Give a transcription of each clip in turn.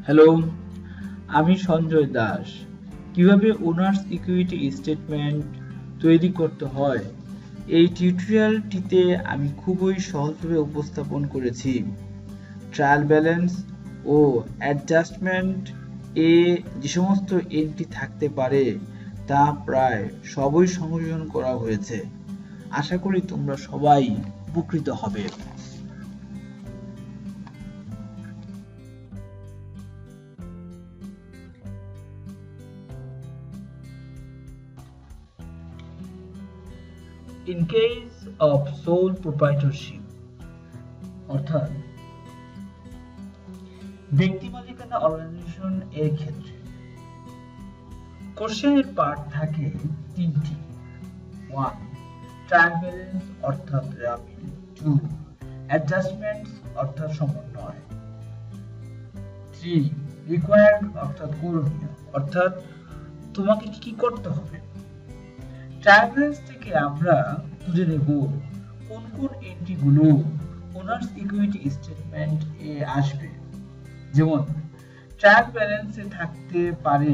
Hello, আমি সঞ্জয় দাস। কিভাবে owners equity statement তৈরি করতে হয় এই টিউটোরিয়ালটিতে আমি খুবই সহজভাবে উপস্থাপন করেছি। ট্রায়াল ব্যালেন্স ও অ্যাডজাস্টমেন্ট এ যে সমস্ত এন্ট্রি থাকতে পারে তা প্রায় সবই সংযোজন করা হয়েছে। আশা করি তোমরা সবাই উপকৃত হবে। In case of sole proprietorship অর্থাৎ ব্যক্তি মালিকানা অর্গানাইজেশন এর ক্ষেত্রে কোশ্চেনের পার্ট থাকে তিনটি। 1. ট্রায়াল ব্যালেন্স অর্থাৎ রামি। 2. অ্যাডজাস্টমেন্টস অর্থাৎ সমন্বয়। 3. রিকোয়ার্ড অর্থাৎ করণীয় অর্থাৎ তোমাকে কি করতে হবে। ট্রায়াল ব্যালেন্স থেকে আমরা খুঁজে নেব কোন কোন এন্ট্রি গুলো ওনার্স ইকুইটি স্টেটমেন্ট এ আসবে। যেমন ট্রায়াল ব্যালেন্সে থাকতে পারে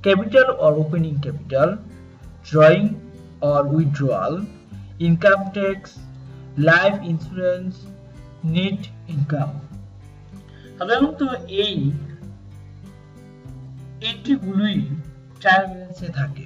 capital or opening capital, drawing or withdrawal, income tax, life insurance, net income. সাধারণত এই এন্ট্রিগুলোই ট্রায়াল ব্যালেন্সে থাকে।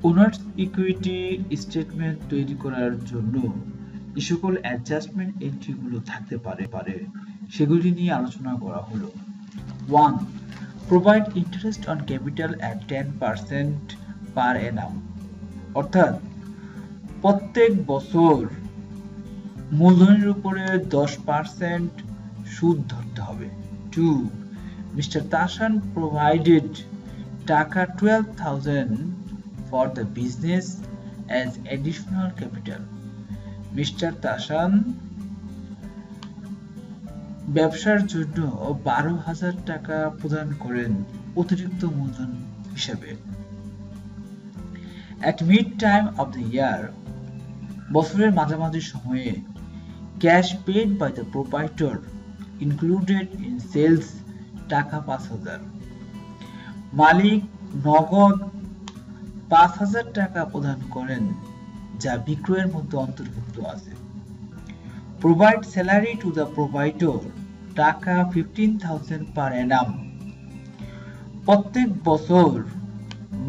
ওনার্স ইকুইটি স্টেটমেন্ট তৈরি করার জন্য যে সকল অ্যাডজাস্টমেন্ট এন্ট্রিগুলো থাকতে পারে সেগুলি নিয়ে আলোচনা করা হলো। 1. Provide interest on capital at 10% পার অ্যানাম অর্থাৎ প্রত্যেক বছর মূলধনের উপরে 10% সুদ ধরতে হবে। 2. মিস্টার তাসান প্রোভাইডেড টাকা 12,000 for the business as additional capital. Mister Tasan ব্যবসার জন্য 12,000 টাকা প্রদান করেন অতিরিক্ত মূলধন হিসেবে। At mid time of the year বছরের মাঝামাঝি সময়ে cash paid by the proprietor included in sales টাকা 5,000 মালিক নগদ 5,000 টাকা প্রদান করেন যা বিক্রয়ের মধ্যে অন্তর্ভুক্ত আছে। প্রোভাইড স্যালারি টু দ্য প্রোভাইডর টাকা 15,000 পার অ্যানাম প্রত্যেক বছর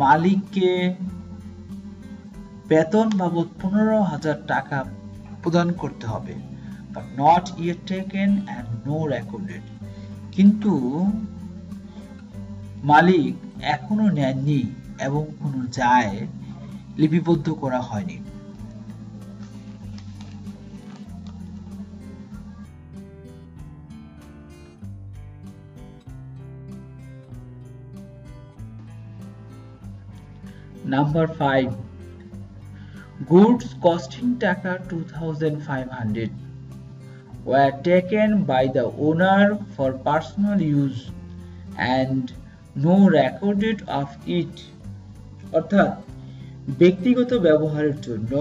মালিককে বেতন বাবদ 15,000 টাকা প্রদান করতে হবে। But not yet taken and no recorded কিন্তু মালিক এখনো নেননি এবং কোনো যায় লিপিবদ্ধ করা হয়নি। Number 5. Goods costing টাকা 2,500 were taken by the owner for personal use and no recorded of it অর্থাৎ ব্যক্তিগত ব্যবহারের জন্য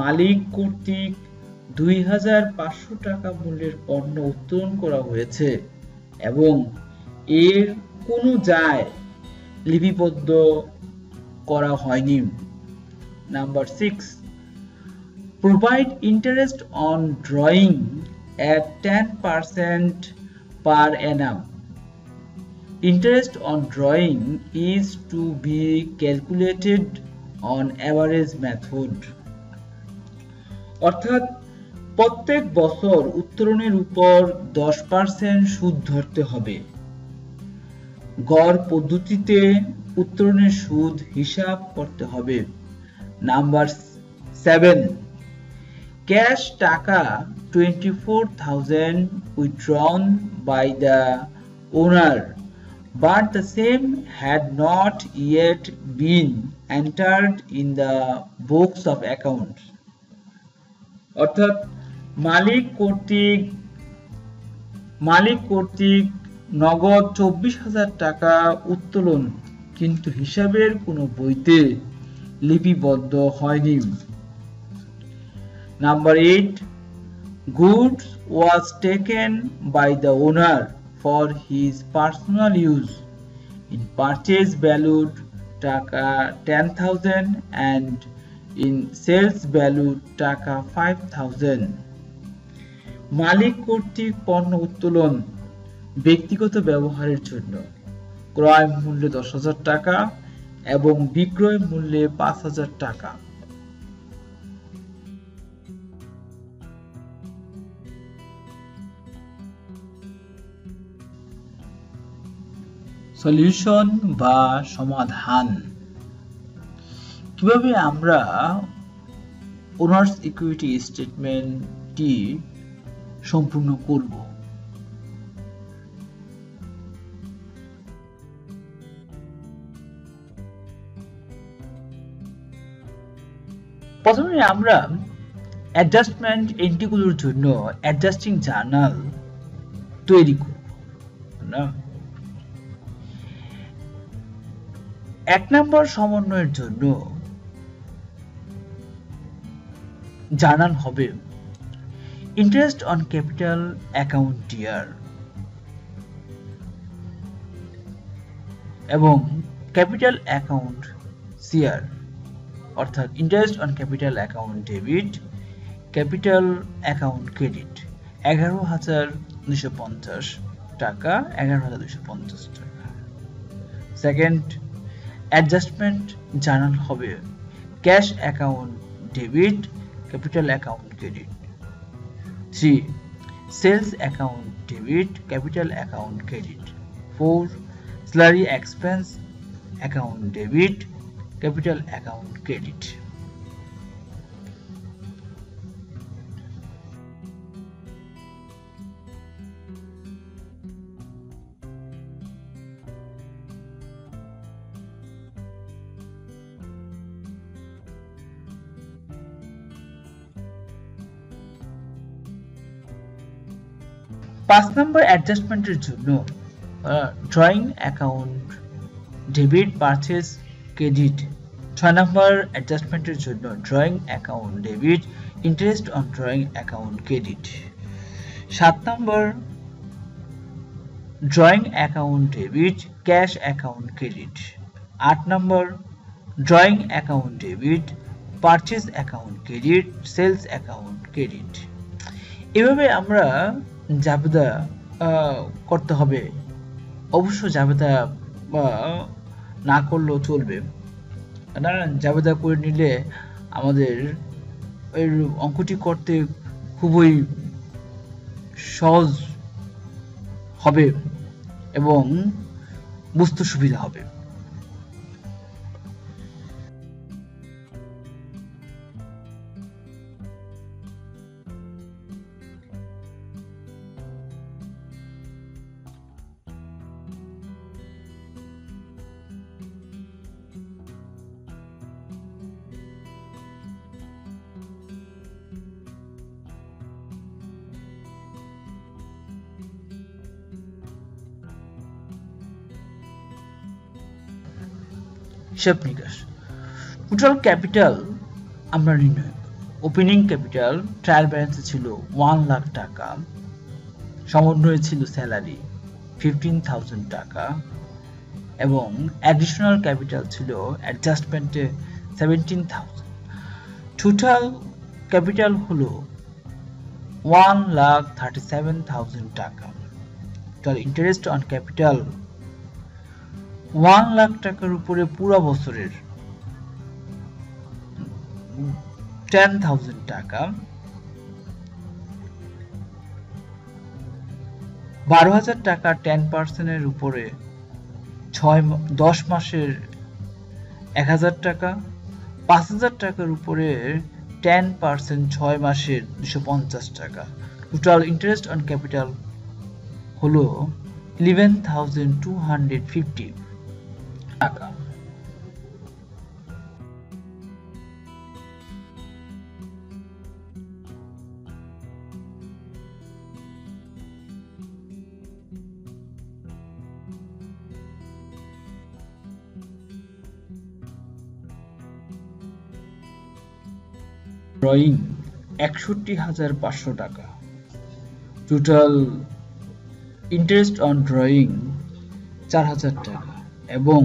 মালিক কর্তৃক 2,500 টাকা মূল্যের পণ্য উত্তোলন করা হয়েছে এবং এর কোনো যায় লিপিবদ্ধ করা হয়নি। Number 6. Provide interest on drawing at 10% per annum. Interest on drawing is to be calculated on average method. অর্থাৎ প্রত্যেক বছর উত্তোলনের উপর 10% সুদ ধরতে হবে। গড় পদ্ধতিতে উত্তোলনের সুদ হিসাব করতে হবে। নাম্বার 7, ক্যাশ টাকা 24,000 withdrawn by the owner, but the same had not yet been entered in the books of accounts. অর্থাৎ মালিক কর্তৃক নগদ 24,000 টাকা উত্তোলন, কিন্তু হিসাবের কোনো বইতে লিপিবদ্ধ হয়নি। Number 8, goods was taken by the owner for his personal use in purchase valued টাকা 10,000 and in sales valued টাকা 5,000. মালিক কর্তৃক পণ্য উত্তোলন ব্যক্তিগত ব্যবহারের জন্য ক্রয় মূল্যে 10,000 টাকা এবং বিক্রয় মূল্যে 5,000 টাকা। সলিউশন বা সমাধান। কিভাবে আমরা ওনার্স ইকুইটি স্টেটমেন্টটি সম্পূর্ণ করব? প্রথমে আমরা অ্যাডজাস্টমেন্ট এন্ট্রিগুলোর জন্য অ্যাডজাস্টিং জার্নাল তৈরি করব না। 1 নম্বর সমন্বয়ের জন্য জার্নাল হবে interest on capital account DR এবং ক্যাপিটাল অ্যাকাউন্ট সিআর, অর্থাৎ interest on capital account debit, capital account credit 11,250 টাকা, 11,250 টাকা। সেকেন্ড অ্যাডজাস্টমেন্ট জার্নাল হবে cash account debit, capital account credit. 3 sales account debit, capital account credit. 4 salary expense account debit, capital account credit. পাঁচ নম্বর অ্যাডজাস্টমেন্টের জন্য drawing account debit, purchase, credit. 6 নম্বর অ্যাডজাস্টমেন্টের জন্য drawing account debit, interest on drawing account credit. 7 number drawing account debit, cash account credit. 8 number drawing account debit, purchase account credit, sales account credit. এভাবে আমরা জাবেদা করতে হবে। অবশ্য জাবেদা না করলেও চলবে না, জাবেদা করে নিলে আমাদের এই অঙ্কটি করতে খুবই সহজ হবে এবং বুঝতে সুবিধা হবে। হিসাব নিকাশ। টোটাল ক্যাপিটাল আমরা নির্ণয়। ওপেনিং ক্যাপিটাল ট্রায়াল ব্যালেন্সে ছিল 1 লাখ টাকা, সমন্বয়ে ছিল স্যালারি 15,000 টাকা এবং অ্যাডিশনাল ক্যাপিটাল ছিল অ্যাডজাস্টমেন্টে 17,000। টোটাল ক্যাপিটাল হলো 1,37,000 টাকা। তাহলে ইন্টারেস্ট অন ক্যাপিটাল 1 লাখ টাকার উপরে পুরো বছরের 10,000 টাকা, 12,000 টাকা 10% এর উপরে 10 মাসের 1,000 টাকা, 5,000 টাকার উপরে 10% 6 মাসের 250 টাকা। টোটাল ইন্টারেস্ট অন ক্যাপিটাল হলো 11,250 টাকা। ড্রয়িং 61,500 টাকা। টোটাল ইন্টারেস্ট অন ড্রয়িং 4,000 টাকা এবং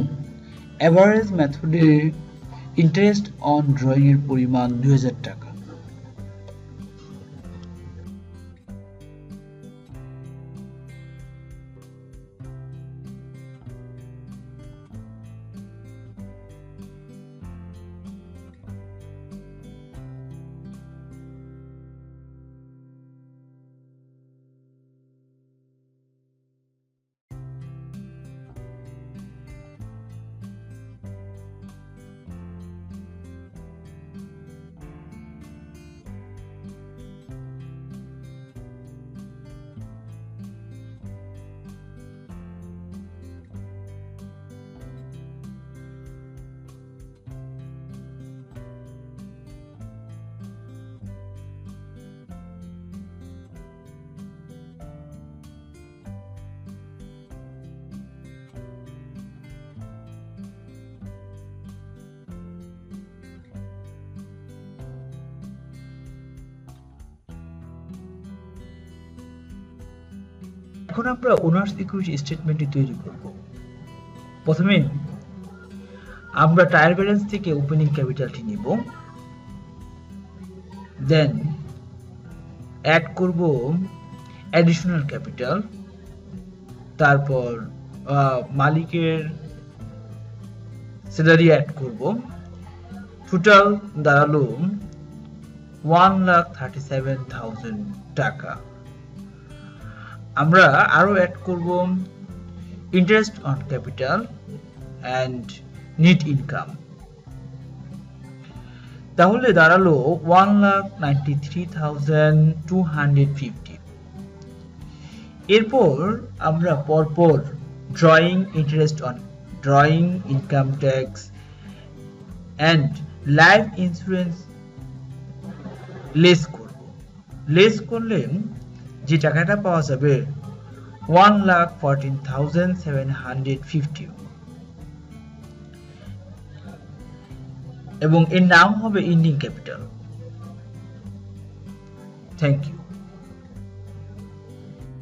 এভারেজ মেথডে ইন্টারেস্ট অন ড্রয়িং এর পরিমাণ 2,000 টাকা। এখন আমরা ওনার্স ইকুইটি স্টেটমেন্টটি তৈরি করব। প্রথমে আমরা ট্রায়াল ব্যালেন্স থেকে ওপেনিং ক্যাপিটালটি নিব, দেন অ্যাড করব অ্যাডিশনাল ক্যাপিটাল, তারপর মালিকের স্যালারি অ্যাড করব। টোটাল দাঁড়ালো 1,37,000 টাকা। আমরা আরো অ্যাড করব interest on capital and net income. তাহলে দাঁড়ালো 1,93,250। এরপর আমরা পরপর drawing, interest on drawing, income tax and life insurance less করব। লেস করলে যে টাকাটা পাওয়া যাবে 1,14,750 এবং এর নাম হবে এন্ডিং ক্যাপিটাল। Thank you.